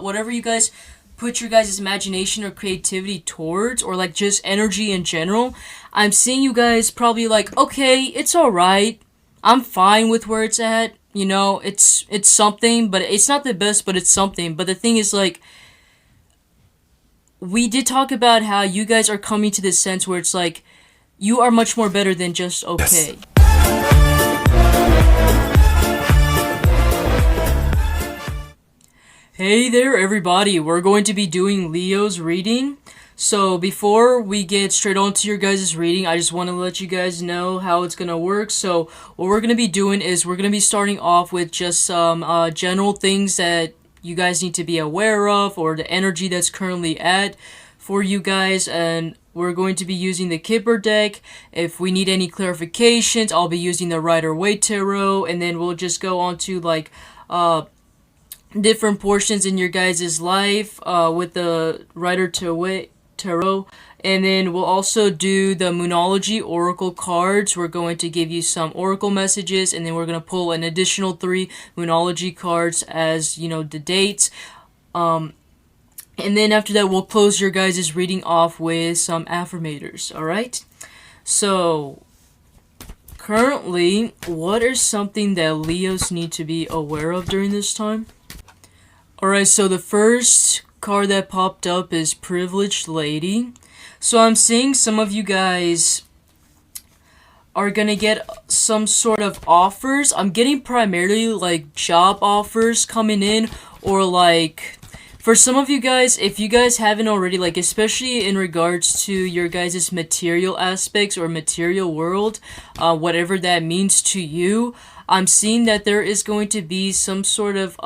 whatever you guys put your guys' imagination or creativity towards, or like just energy in general, I'm seeing you guys probably like, okay, it's alright. I'm fine with where it's at. You know, it's something, but it's not the best, but it's something. But the thing is, like, we did talk about how you guys are coming to this sense where it's like, you are much more better than just okay. Hey there, everybody. We're going to be doing Leo's reading. So before we get straight on to your guys' reading, I just want to let you guys know how it's going to work. So what we're going to be doing is we're going to be starting off with just some general things that you guys need to be aware of, or the energy that's currently at for you guys. And we're going to be using the Kipper deck. If we need any clarifications, I'll be using the Rider-Waite Tarot. And then we'll just go on to like different portions in your guys' life with the Rider-Waite Tarot. And then we'll also do the Moonology Oracle cards. We're going to give you some Oracle messages, and then we're going to pull an additional 3 Moonology cards as, you know, the dates. And then after that, we'll close your guys' reading off with some affirmators, alright? So, currently, what is something that Leos need to be aware of during this time? Alright, so the first card that popped up is Privileged Lady. So I'm seeing some of you guys are gonna get some sort of offers. I'm getting primarily like job offers coming in, or like for some of you guys, if you guys haven't already, like especially in regards to your guys' material aspects or material world, whatever that means to you, I'm seeing that there is going to be some sort of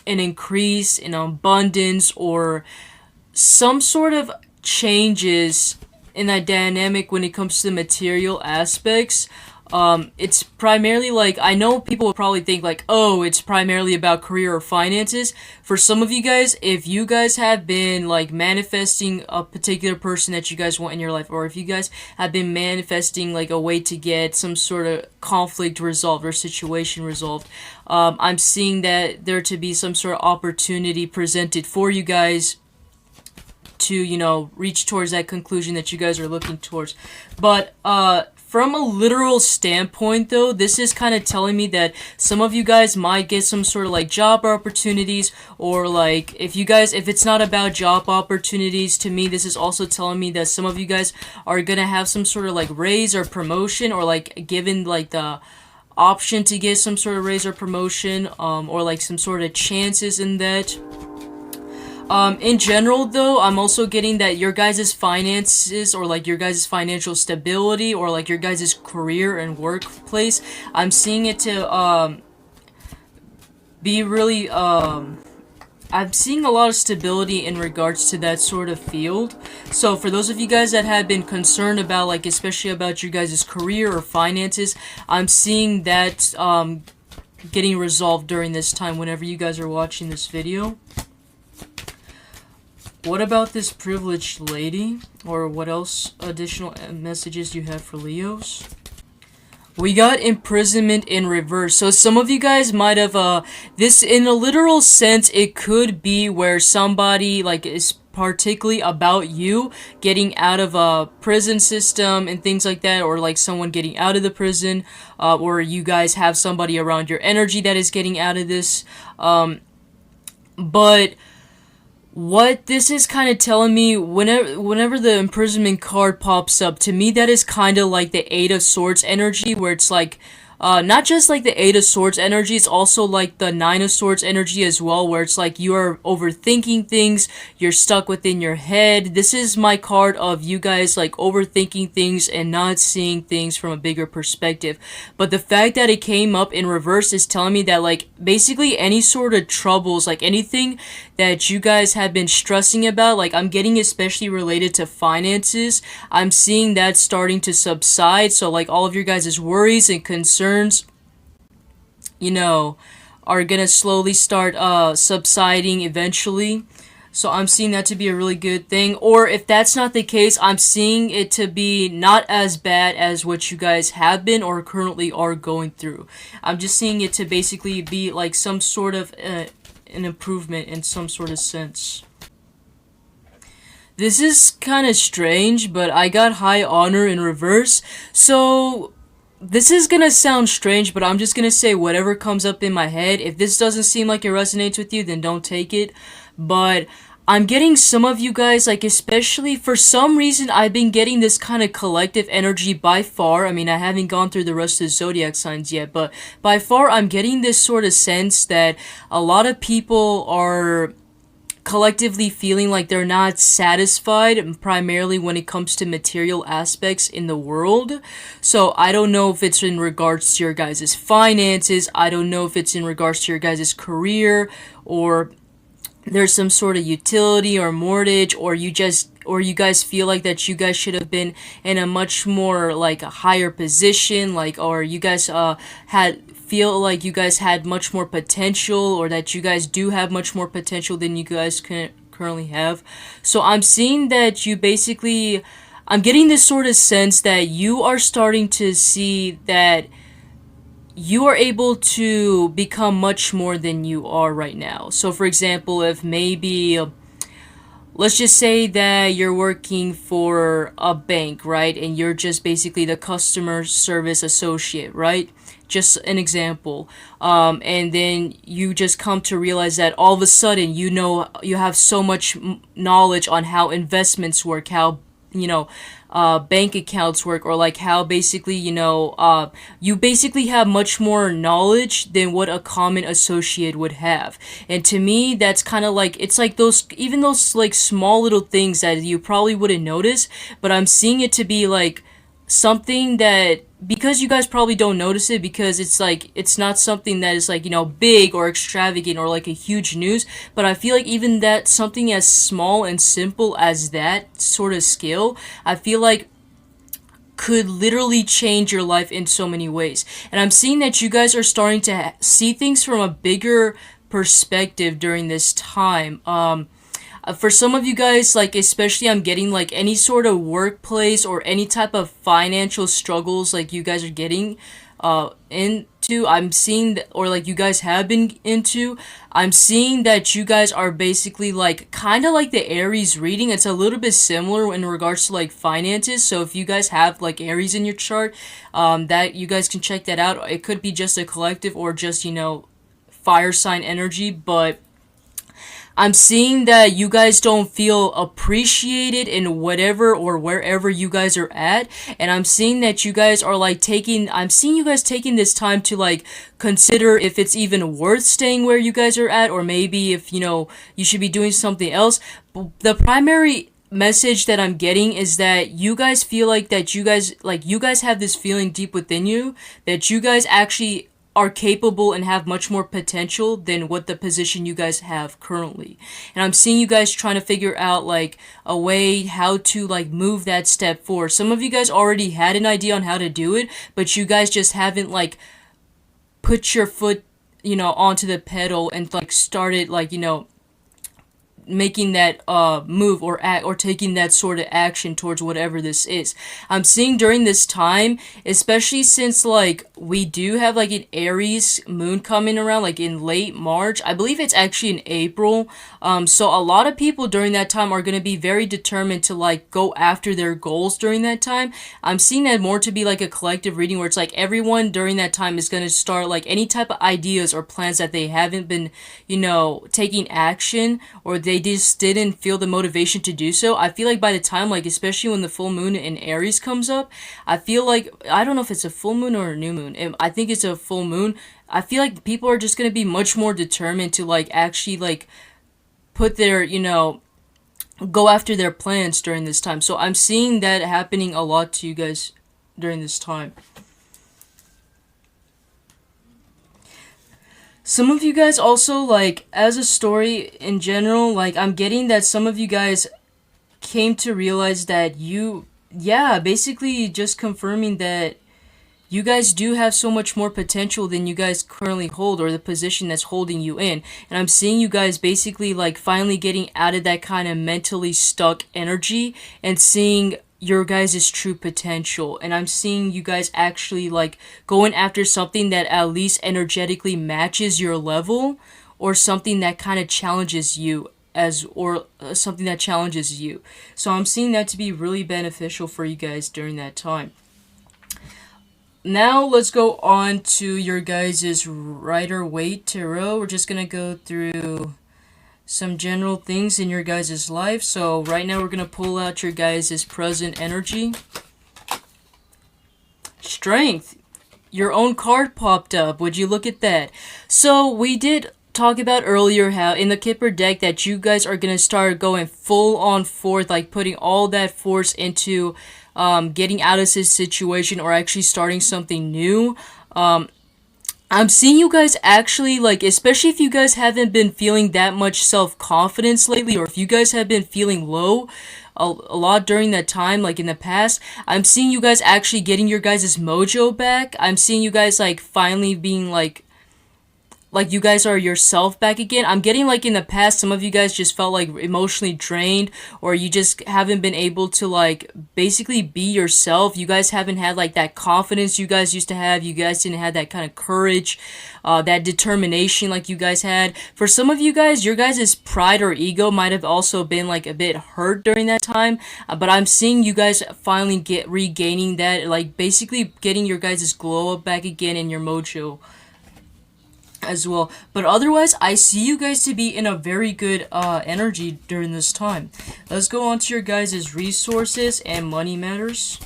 an increase in abundance, or some sort of changes in that dynamic when it comes to the material aspects. It's primarily like, I know people will probably think like, oh, it's primarily about career or finances. For some of you guys, if you guys have been like manifesting a particular person that you guys want in your life, or if you guys have been manifesting like a way to get some sort of conflict resolved or situation resolved, I'm seeing that there to be some sort of opportunity presented for you guys to, you know, reach towards that conclusion that you guys are looking towards. But from a literal standpoint, though, this is kind of telling me that some of you guys might get some sort of like job opportunities, or like if it's not about job opportunities, to me this is also telling me that some of you guys are gonna have some sort of like raise or promotion, or like given like the option to get some sort of raise or promotion, or like some sort of chances in that. In general, though, I'm also getting that your guys' finances, or like your guys' financial stability, or like your guys' career and workplace, I'm seeing it to be really, I'm seeing a lot of stability in regards to that sort of field. So for those of you guys that have been concerned about, like especially about your guys' career or finances, I'm seeing that getting resolved during this time whenever you guys are watching this video. What about this Privileged Lady? Or what else additional messages you have for Leos? We got Imprisonment in reverse. So some of you guys might have, this in a literal sense, it could be where somebody, like, is particularly about you getting out of a prison system and things like that, or like someone getting out of the prison, or you guys have somebody around your energy that is getting out of this. But what this is kind of telling me, whenever the imprisonment card pops up, to me that is kind of like the Eight of Swords energy, where it's like, not just like the Eight of Swords energy, it's also like the Nine of Swords energy as well, where it's like you are overthinking things, you're stuck within your head. This is my card of you guys like overthinking things and not seeing things from a bigger perspective. But the fact that it came up in reverse is telling me that like basically any sort of troubles, like anything that you guys have been stressing about, like I'm getting especially related to finances, I'm seeing that starting to subside. So like all of your guys' worries and concerns, you know, are gonna slowly start subsiding eventually. So I'm seeing that to be a really good thing. Or if that's not the case, I'm seeing it to be not as bad as what you guys have been or currently are going through. I'm just seeing it to basically be like some sort of an improvement in some sort of sense. This is kind of strange, but I got high honor in reverse. So this is gonna sound strange, but I'm just gonna say whatever comes up in my head. If this doesn't seem like it resonates with you, then don't take it. But I'm getting some of you guys, like, especially for some reason, I've been getting this kind of collective energy by far. I mean, I haven't gone through the rest of the zodiac signs yet, but by far, I'm getting this sort of sense that a lot of people are collectively feeling like they're not satisfied, primarily when it comes to material aspects in the world. So I don't know if it's in regards to your guys' finances, I don't know if it's in regards to your guys' career, or there's some sort of utility or mortgage, or you guys feel like that you guys should have been in a much more like a higher position, like, or you guys feel like you guys had much more potential, or that you guys do have much more potential than you guys currently have. So I'm seeing that I'm getting this sort of sense that you are starting to see that you are able to become much more than you are right now. So for example, if maybe let's just say that you're working for a bank, right? And you're just basically the customer service associate, right? Just an example. And then you just come to realize that all of a sudden, you have so much knowledge on how investments work, how, bank accounts work, or like how basically, you basically have much more knowledge than what a common associate would have. And to me, that's kind of like, it's like even those like small little things that you probably wouldn't notice, but I'm seeing it to be like something that, because you guys probably don't notice it, because it's not something that is like, big or extravagant or like a huge news, but I feel like even that, something as small and simple as that sort of skill, I feel like could literally change your life in so many ways. And I'm seeing that you guys are starting to see things from a bigger perspective during this time. For some of you guys, like, especially, I'm getting like any sort of workplace or any type of financial struggles like you guys are getting into, I'm seeing that, or like you guys have been into, I'm seeing that you guys are basically like kind of like the Aries reading. It's a little bit similar in regards to like finances. So if you guys have like Aries in your chart, that you guys can check that out. It could be just a collective or just, fire sign energy, but I'm seeing that you guys don't feel appreciated in whatever or wherever you guys are at. And I'm seeing that you guys are like I'm seeing you guys taking this time to like consider if it's even worth staying where you guys are at, or maybe if, you should be doing something else. But the primary message that I'm getting is that you guys feel like that you guys have this feeling deep within you that you guys actually are capable and have much more potential than what the position you guys have currently. And I'm seeing you guys trying to figure out like a way how to like move that step forward. Some of you guys already had an idea on how to do it, but you guys just haven't like put your foot, onto the pedal and like started like, making that move or act or taking that sort of action towards whatever this is. I'm seeing during this time, especially since like we do have like an Aries moon coming around like in late March. I believe it's actually in April. So a lot of people during that time are going to be very determined to like go after their goals during that time. I'm seeing that more to be like a collective reading where it's like everyone during that time is going to start like any type of ideas or plans that they haven't been, taking action, or they just didn't feel the motivation to do so. I feel like by the time, like, especially when the full moon in Aries comes up, I feel like, I don't know if it's a full moon or a new moon. I think it's a full moon. I feel like people are just going to be much more determined to, like, actually, like, put their, go after their plans during this time. So I'm seeing that happening a lot to you guys during this time. Some of you guys also, like, as a story in general, like, I'm getting that some of you guys came to realize that basically just confirming that you guys do have so much more potential than you guys currently hold, or the position that's holding you in. And I'm seeing you guys basically, like, finally getting out of that kind of mentally stuck energy and seeing your guys' true potential. And I'm seeing you guys actually like going after something that at least energetically matches your level, or something that kind of challenges you something that challenges you. So I'm seeing that to be really beneficial for you guys during that time. Now let's go on to your guys' Rider-Waite Tarot. We're just gonna go through some general things in your guys' life. So right now we're gonna pull out your guys' present energy. Strength. Your own card popped up. Would you look at that? So we did talk about earlier how in the Kipper deck that you guys are gonna start going full on forth, like putting all that force into getting out of this situation or actually starting something new. I'm seeing you guys actually, like, especially if you guys haven't been feeling that much self-confidence lately, or if you guys have been feeling low a lot during that time, like in the past, I'm seeing you guys actually getting your guys' mojo back. I'm seeing you guys, like, finally being, like you guys are yourself back again. I'm getting like in the past, some of you guys just felt like emotionally drained, or you just haven't been able to like basically be yourself. You guys haven't had like that confidence you guys used to have. You guys didn't have that kind of courage, that determination like you guys had. For some of you guys, your guys' pride or ego might have also been like a bit hurt during that time. But I'm seeing you guys finally regaining that, like basically getting your guys' glow up back again and your mojo as well. But otherwise, I see you guys to be in a very good energy during this time. Let's go on to your guys' resources and money matters.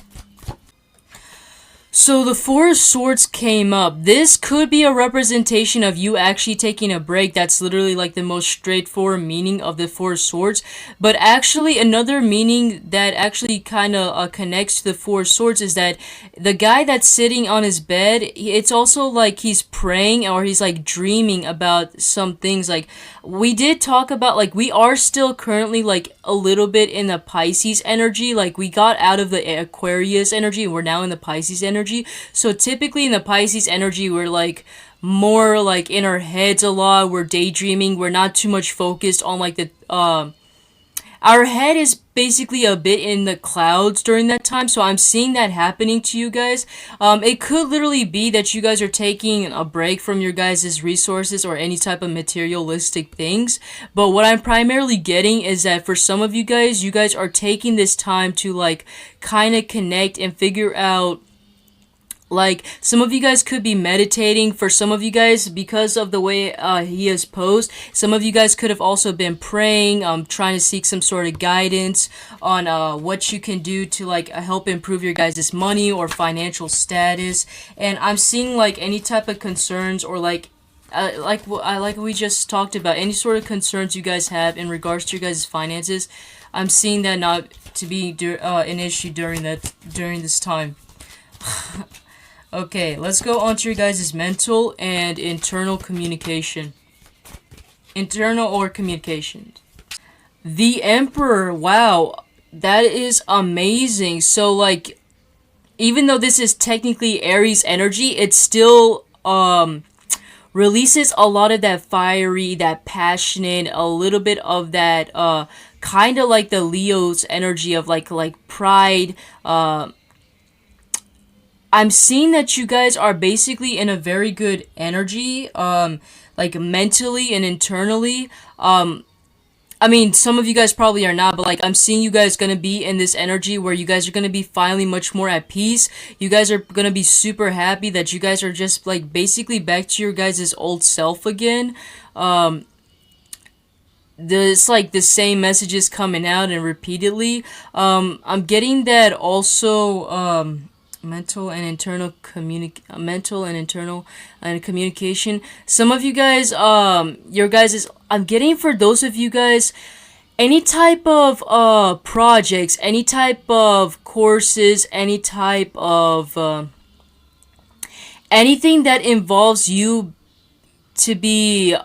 So the Four of Swords came up. This could be a representation of you actually taking a break. That's literally like the most straightforward meaning of the Four of Swords. But actually another meaning that actually kind of connects to the Four of Swords is that the guy that's sitting on his bed, it's also like he's praying or he's like dreaming about some things. Like we did talk about, like we are still currently like a little bit in the Pisces energy. Like we got out of the Aquarius energy and we're now in the Pisces energy. So typically in the Pisces energy, we're like more like in our heads a lot. We're daydreaming. We're not too much focused on like the our head is basically a bit in the clouds during that time. So I'm seeing that happening to you guys. It could literally be that you guys are taking a break from your guys' resources or any type of materialistic things. But what I'm primarily getting is that for some of you guys are taking this time to like kind of connect and figure out. Like, some of you guys could be meditating. For some of you guys, because of the way he has posed, some of you guys could have also been praying, trying to seek some sort of guidance on what you can do to, like, help improve your guys' money or financial status. And I'm seeing, like, any type of concerns or, like we just talked about, any sort of concerns you guys have in regards to your guys' finances. I'm seeing that not to be an issue during this time. Okay, let's go on to your guys' mental and internal communication. Internal or communication. The Emperor, wow, that is amazing. So, like, even though this is technically Aries energy, it still, releases a lot of that fiery, that passionate, a little bit of that, kind of like the Leo's energy of, like pride, I'm seeing that you guys are basically in a very good energy, like mentally and internally. I mean, some of you guys probably are not, but like I'm seeing you guys gonna be in this energy where you guys are gonna be finally much more at peace. You guys are gonna be super happy that you guys are just like basically back to your guys' old self again. There's like the same messages coming out and repeatedly. I'm getting that also. Mental and internal communication. Some of you guys, your guys' I'm getting for those of you guys, any type of projects, any type of courses, any type of anything that involves you to be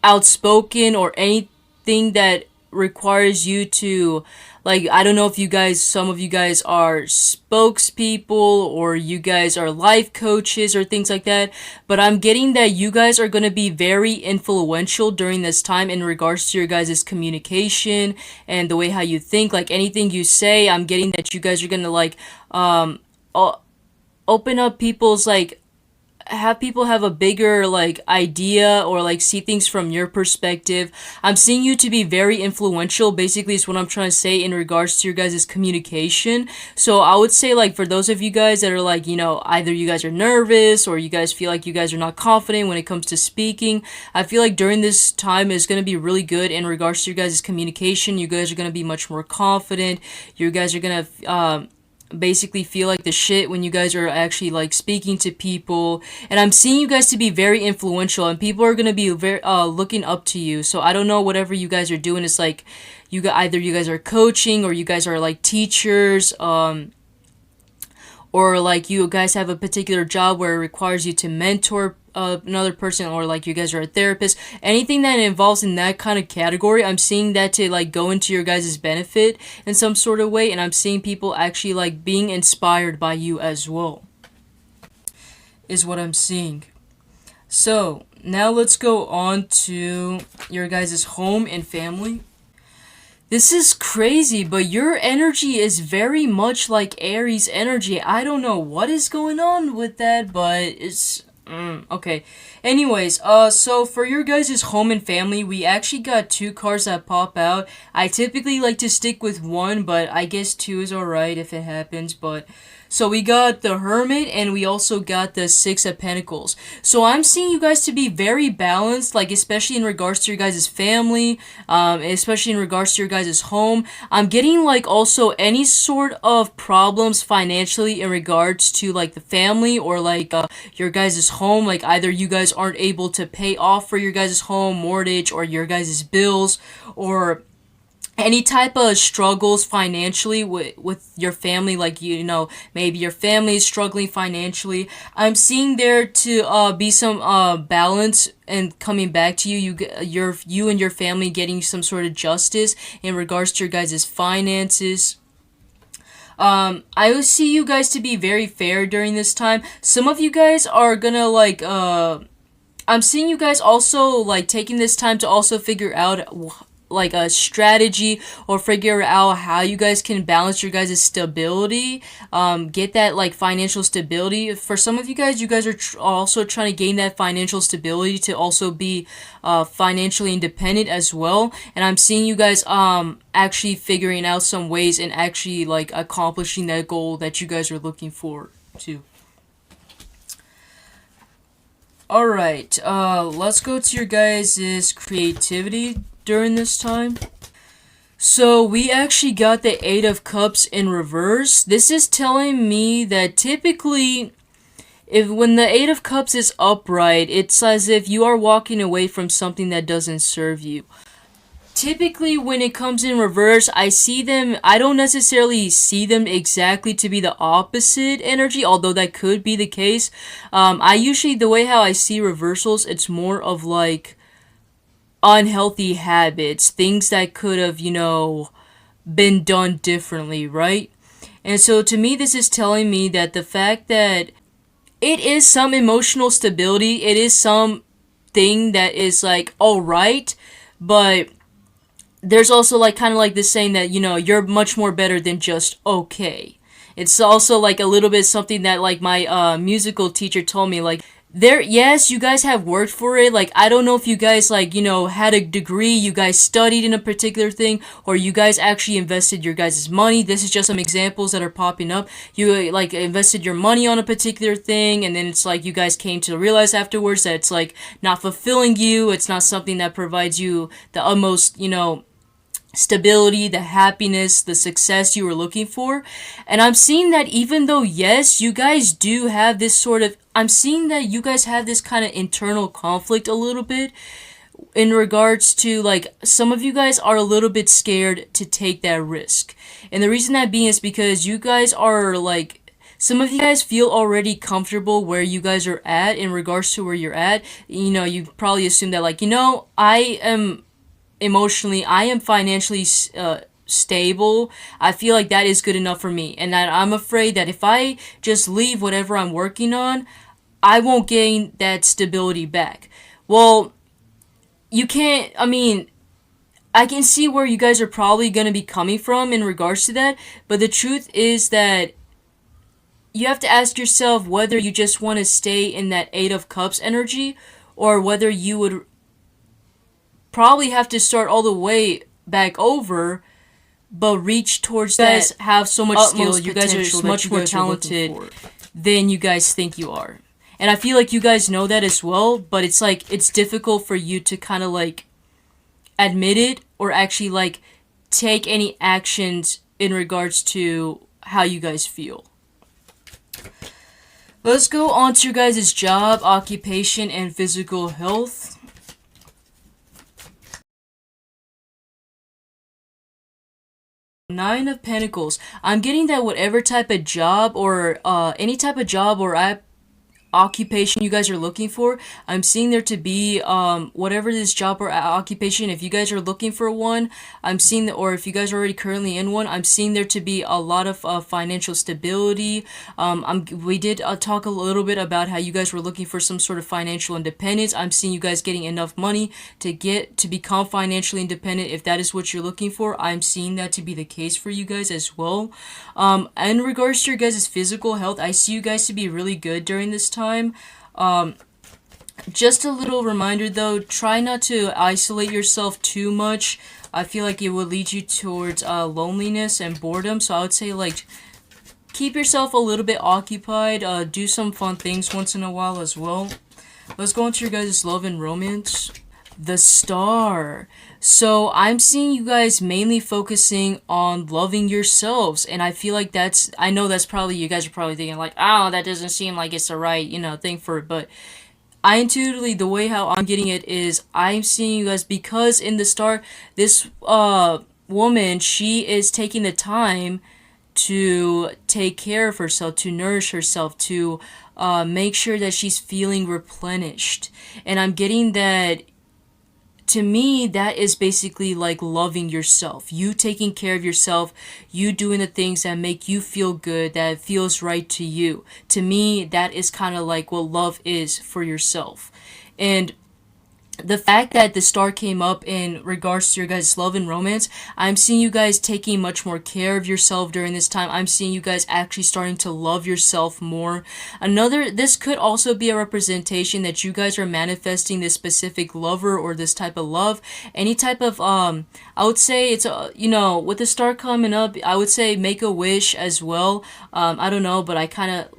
outspoken, or anything that requires you to, like, I don't know if you guys, some of you guys are spokespeople or you guys are life coaches or things like that, but I'm getting that you guys are going to be very influential during this time in regards to your guys' communication and the way how you think. Like anything you say, I'm getting that you guys are going to like open up people's like have people have a bigger like idea or like see things from your perspective. I'm seeing you to be very influential, basically is what I'm trying to say in regards to your guys' communication. So I would say like for those of you guys that are like, either you guys are nervous or you guys feel like you guys are not confident when it comes to speaking, I feel like during this time is going to be really good in regards to your guys' communication. You guys are going to be much more confident. You guys are going to basically feel like the shit when you guys are actually like speaking to people. And I'm seeing you guys to be very influential, and people are going to be very looking up to you. So I don't know, whatever you guys are doing, it's like either you guys are coaching or you guys are like teachers, or like you guys have a particular job where it requires you to mentor another person, or like you guys are a therapist. Anything that involves in that kind of category, I'm seeing that to like go into your guys' benefit in some sort of way, and I'm seeing people actually like being inspired by you as well, is what I'm seeing. So now let's go on to your guys' home and family. This is crazy, but your energy is very much like Aries energy. I don't know what is going on with that, but it's okay. Anyways, so for your guys' home and family, we actually got two cards that pop out. I typically like to stick with one, but I guess two is alright if it happens, but so we got the Hermit, and we also got the Six of Pentacles. So I'm seeing you guys to be very balanced, like especially in regards to your guys' family, especially in regards to your guys' home. I'm getting like also any sort of problems financially in regards to like the family or like your guys' home. Like either you guys aren't able to pay off for your guys' home mortgage or your guys' bills, or any type of struggles financially with your family, like maybe your family is struggling financially. I'm seeing there to be some balance and coming back to you. You and your family getting some sort of justice in regards to your guys' finances. I will see you guys to be very fair during this time. Some of you guys are gonna like I'm seeing you guys also like taking this time to also figure out like a strategy or figure out how you guys can balance your guys' stability, get that like financial stability. For some of you guys are also trying to gain that financial stability to also be financially independent as well. And I'm seeing you guys actually figuring out some ways and actually like accomplishing that goal that you guys are looking for to. Alright, let's go to your guys' creativity during this time. So we actually got the Eight of Cups in reverse. This is telling me that typically when the Eight of Cups is upright, it's as if you are walking away from something that doesn't serve you. Typically when it comes in reverse, I don't necessarily see them exactly to be the opposite energy, although that could be the case. I usually, the way how I see reversals, it's more of like unhealthy habits, things that could have, been done differently, right? And so to me, this is telling me that the fact that it is some emotional stability, it is something that is like, alright, but there's also like kind of like this saying that, you're much more better than just okay. It's also like a little bit something that like my musical teacher told me, like, yes, you guys have worked for it. Like, I don't know if you guys, like, had a degree, you guys studied in a particular thing, or you guys actually invested your guys' money. This is just some examples that are popping up. You, like, invested your money on a particular thing, and then it's like you guys came to realize afterwards that it's, like, not fulfilling you. It's not something that provides you the utmost, stability, the happiness, the success you were looking for. And I'm seeing that even though, yes, you guys do have this sort of, I'm seeing that you guys have this kind of internal conflict a little bit in regards to, like, some of you guys are a little bit scared to take that risk. And the reason that being is because you guys are, like, some of you guys feel already comfortable where you guys are at in regards to where you're at. You probably assume that, like, I am financially stable. I feel like that is good enough for me, and that I'm afraid that if I just leave whatever I'm working on, I won't gain that stability back. Well, you can't, I can see where you guys are probably going to be coming from in regards to that, but the truth is that you have to ask yourself whether you just want to stay in that Eight of Cups energy, or whether you would probably have to start all the way back over, but reach towards that. You guys have so much skill. You guys are much more talented than you guys think you are. And I feel like you guys know that as well, but it's like, it's difficult for you to kind of like admit it, or actually like take any actions in regards to how you guys feel. Let's go on to your guys' job, occupation, and physical health. Nine of Pentacles. I'm getting that whatever type of job or any type of job or occupation you guys are looking for, I'm seeing there to be whatever this job or occupation, if you guys are looking for one, I'm seeing that, or if you guys are already currently in one, I'm seeing there to be a lot of financial stability. We did talk a little bit about how you guys were looking for some sort of financial independence. I'm seeing you guys getting enough money to become financially independent. If that is what you're looking for, I'm seeing that to be the case for you guys as well. In regards to your guys' physical health, I see you guys to be really good during this time. Just a little reminder though, try not to isolate yourself too much. I feel like it would lead you towards loneliness and boredom, so I would say like keep yourself a little bit occupied, do some fun things once in a while as well. Let's go into your guys' love and romance. The Star. So I'm seeing you guys mainly focusing on loving yourselves, and I feel like I know that's probably, you guys are probably thinking like, oh, that doesn't seem like it's the right, thing for it, but I intuitively, the way how I'm getting it is, I'm seeing you guys, because in the Star, this woman, she is taking the time to take care of herself, to nourish herself, to make sure that she's feeling replenished, and I'm getting that. To me, that is basically like loving yourself. You taking care of yourself, you doing the things that make you feel good, that feels right to you. To me, that is kind of like what love is for yourself. And the fact that the Star came up in regards to your guys' love and romance, I'm seeing you guys taking much more care of yourself during this time. I'm seeing you guys actually starting to love yourself more. This could also be a representation that you guys are manifesting this specific lover or this type of love. Any type of, I would say it's, with the Star coming up, I would say make a wish as well. I don't know, but I kind of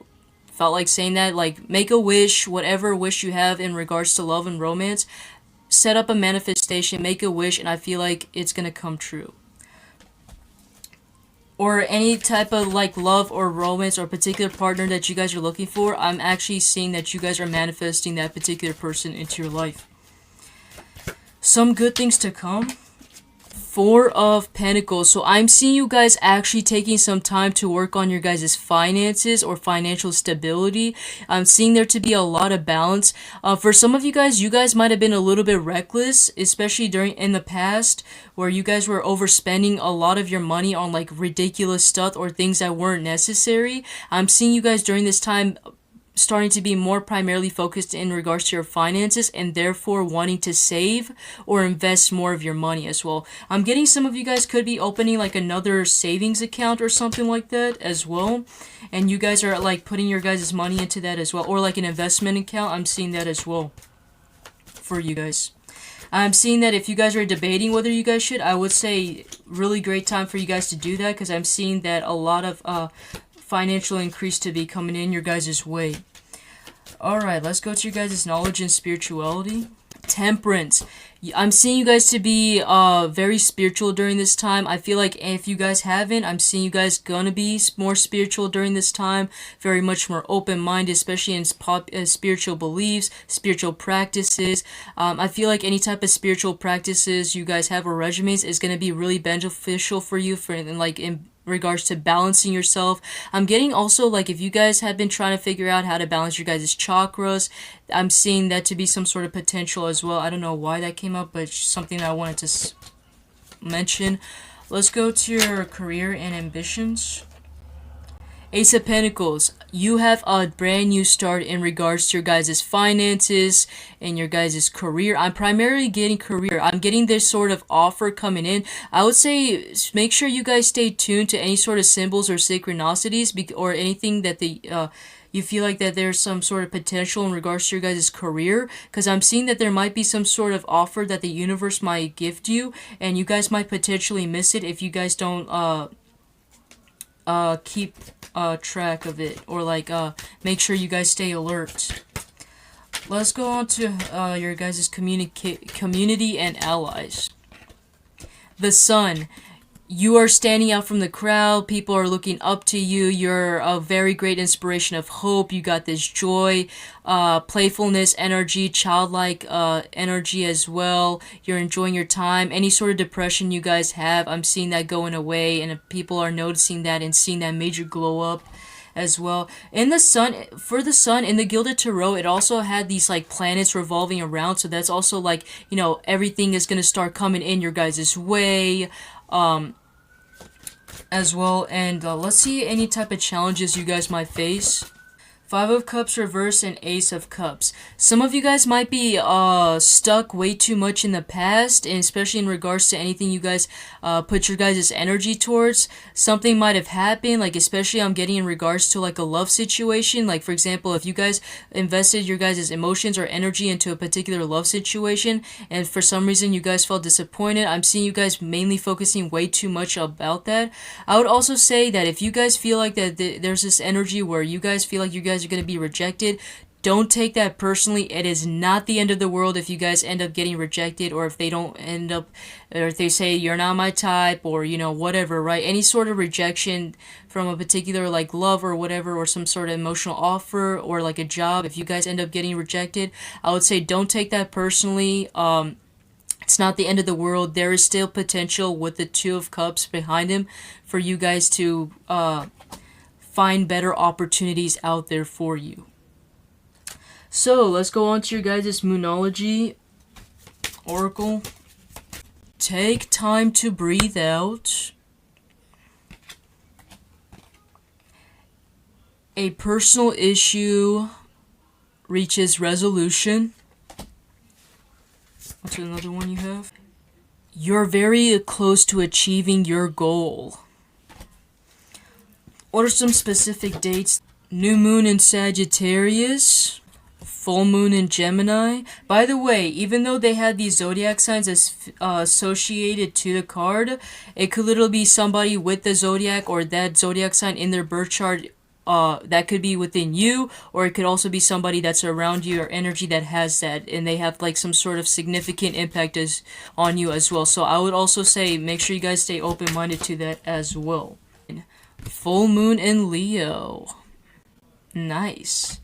felt like saying that, like, make a wish, whatever wish you have in regards to love and romance, set up a manifestation, make a wish, and I feel like it's gonna come true. Or any type of like love or romance or particular partner that you guys are looking for, I'm actually seeing that you guys are manifesting that particular person into your life. Some good things to come. Four of Pentacles. So I'm seeing you guys actually taking some time to work on your guys' finances or financial stability. I'm seeing there to be a lot of balance. For some of you guys might have been a little bit reckless, especially in the past, where you guys were overspending a lot of your money on like ridiculous stuff or things that weren't necessary. I'm seeing you guys during this time starting to be more primarily focused in regards to your finances, and therefore wanting to save or invest more of your money as well. I'm getting some of you guys could be opening like another savings account or something like that as well, and you guys are like putting your guys' money into that as well, or like an investment account. I'm seeing that as well for you guys. I'm seeing that if you guys are debating whether you guys should, I would say really great time for you guys to do that, because I'm seeing that a lot of financial increase to be coming in your guys' way. Alright, let's go to your guys' knowledge and spirituality. Temperance. I'm seeing you guys to be very spiritual during this time. I feel like if you guys haven't, I'm seeing you guys gonna be more spiritual during this time. Very much more open-minded, especially in spiritual beliefs, spiritual practices. I feel like any type of spiritual practices you guys have or regimens is gonna be really beneficial for you in regards to balancing yourself. I'm getting also like if you guys have been trying to figure out how to balance your guys' chakras, I'm seeing that to be some sort of potential as well. I don't know why that came up, but it's something I wanted to mention. Let's go to your career and ambitions. Ace of Pentacles, you have a brand new start in regards to your guys' finances and your guys' career. I'm primarily getting career. I'm getting this sort of offer coming in. I would say make sure you guys stay tuned to any sort of symbols or synchronicities or anything that you feel like that there's some sort of potential in regards to your guys' career, because I'm seeing that there might be some sort of offer that the universe might gift you, and you guys might potentially miss it if you guys don't keep track of it, or like make sure you guys stay alert. Let's go on to your guys' community and allies. The Sun. You are standing out from the crowd. People are looking up to you. You're a very great inspiration of hope. You got this joy, playfulness, energy, childlike energy as well. You're enjoying your time. Any sort of depression you guys have, I'm seeing that going away, and people are noticing that and seeing that major glow up as well. In the Sun, for the Sun in the Gilded Tarot, it also had these like planets revolving around, so that's also like, you know, everything is gonna start coming in your guys' way as well. And let's see any type of challenges you guys might face. Five of Cups reverse and Ace of Cups. Some of you guys might be stuck way too much in the past, and especially in regards to anything you guys put your guys' energy towards. Something might have happened, like especially I'm getting in regards to like a love situation. Like for example, if you guys invested your guys' emotions or energy into a particular love situation, and for some reason you guys felt disappointed, I'm seeing you guys mainly focusing way too much about that. I would also say that if you guys feel like that there's this energy where you guys feel like you guys are going to be rejected, don't take that personally. It is not the end of the world if you guys end up getting rejected, or if they don't end up, or if they say you're not my type, or you know, whatever, right? Any sort of rejection from a particular like love or whatever, or some sort of emotional offer, or like a job, if you guys end up getting rejected, I would say don't take that personally. It's not the end of the world. There is still potential with the Two of Cups behind him for you guys to find better opportunities out there for you. So let's go on to your guys' Moonology Oracle. Take time to breathe out. A personal issue reaches resolution. What's another one you have? You're very close to achieving your goal. What are some specific dates? New moon in Sagittarius, full moon in Gemini. By the way, even though they had these zodiac signs associated to the card, it could literally be somebody with the zodiac or that zodiac sign in their birth chart. That could be within you, or it could also be somebody that's around you or energy that has that, and they have like some sort of significant impact on you as well. So I would also say make sure you guys stay open-minded to that as well. Full moon in Leo. Nice.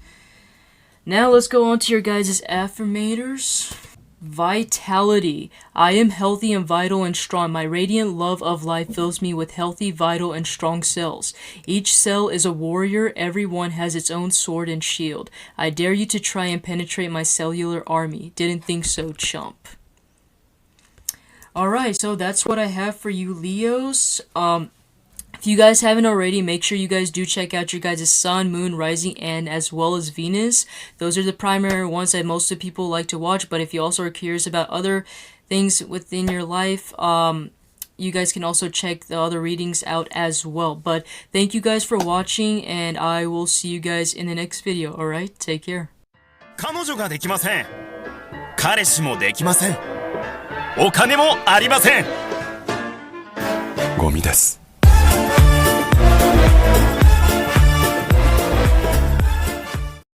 Now let's go on to your guys' affirmators. Vitality. I am healthy and vital and strong. My radiant love of life fills me with healthy, vital, and strong cells. Each cell is a warrior. Every one has its own sword and shield. I dare you to try and penetrate my cellular army. Didn't think so, chump. Alright, so that's what I have for you, Leos. If you guys haven't already, make sure you guys do check out your guys' sun, moon, rising, and as well as Venus. Those are the primary ones that most of people like to watch, but if you also are curious about other things within your life, you guys can also check the other readings out as well. But thank you guys for watching, and I will see you guys in the next video. Alright, take care. 彼女ができません。彼氏もできません。お金もありません。ゴミです。